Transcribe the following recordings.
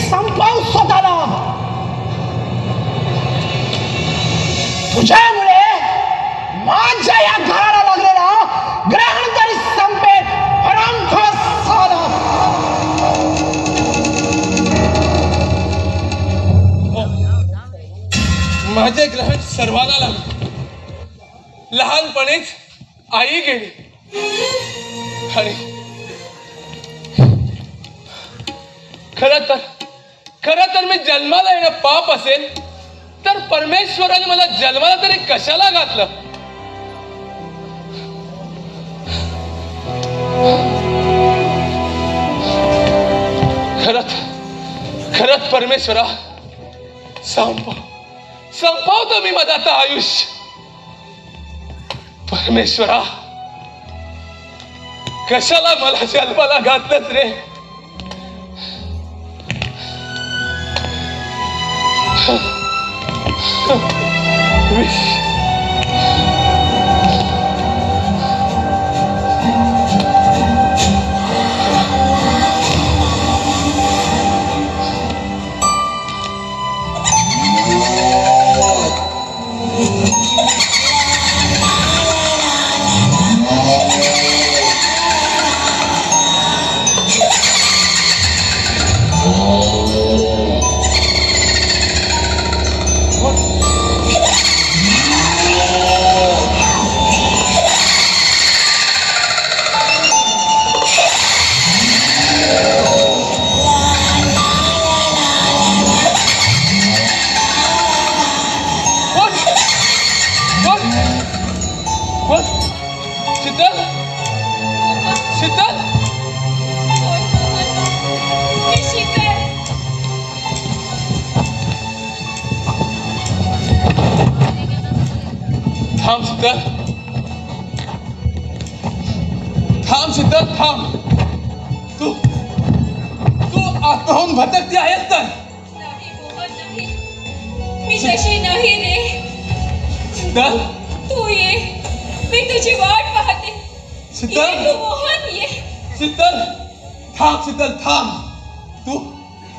संपव स्वतःला. तुझ्यामुळे माझ्या या घराला लागलेला ग्रहण तरी संपेल. हरामखोर साला. माझे ग्रहण सर्वांना लागले. लहानपणीच आई गेली आणि खरं तर मी जन्माला येणं पाप असेल तर परमेश्वराने मला जन्माला तरी कशाला घातलं. खरंच परमेश्वरा, संपवतो मी माझं आता आयुष्य. परमेश्वरा, कशाला मला जन्माला घातलंच रे. थांब शीतल, थांब. तू आत्महून भटकती आहेस तर. नाही, मी तशी नाही रे. शीतल, तू ये, मी तुझी वाट पाहते. शीतल, ये तू मोहन, ये. शीतल, थांब. शीतल, थांब.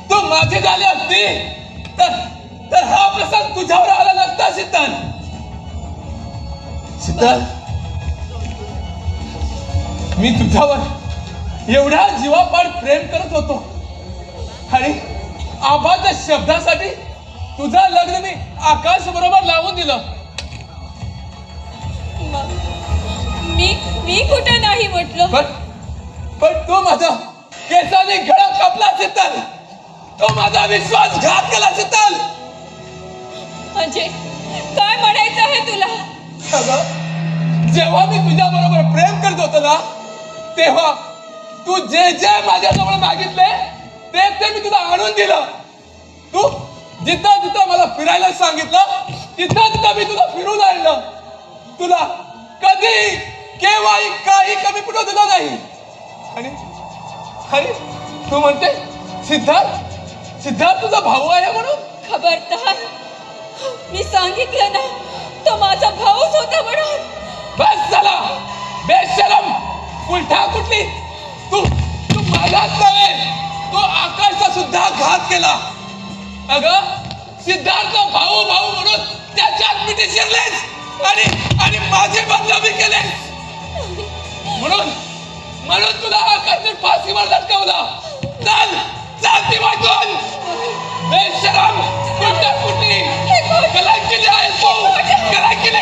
तू माझी झाली असती तर हा प्रसंग तुझ्यावर आला नसता. शीतल, शीतल, मी तुझ्यावर एवढ्या जीवापाड प्रेम करत होतो आणि आबाच्या शब्दासाठी तुझं लग्न मी आकाश बरोबर लावून दिलं. मी कुठं नाही म्हटलं. पण तू माझा केसाने गळा कापला. शीतल, तो माझा विश्वासघात केला. शीतल, म्हणजे काय म्हणायचं आहे तुला. जेव्हा मी तुझ्या बरोबर प्रेम करत होतो ना, तेव्हा तू जे माझ्याजवळ मागितले ते मी तुला आणून दिलं. तू जिथं मला फिरायला सांगितलं तिथं मी तुला फिरून आणलं. तुला कधी केव्हाही काही कमी पडू दिलं नाही. आणि तू म्हणते सिद्धार्थ तुझा भाऊ आहे म्हणून. खबरदार, मी सांगितलं ना तो माझा भाऊच होता म्हणून. बस झाला, बेशरम, उलटा कुठली. तू माझाच नव्हे, तो आकाशचा सुद्धा घात केला. अगं, सिद्धार्थ भाऊ म्हणून त्याच्यात मिठी शिरलेस आणि माझे बदनामी केलेस. म्हणून तुला आकाशने फाशीवर लटकवला. चल ती वाचून. बेशरम, उलटा कुठली. कलंकिनी आहेस तू, कलंकिनी.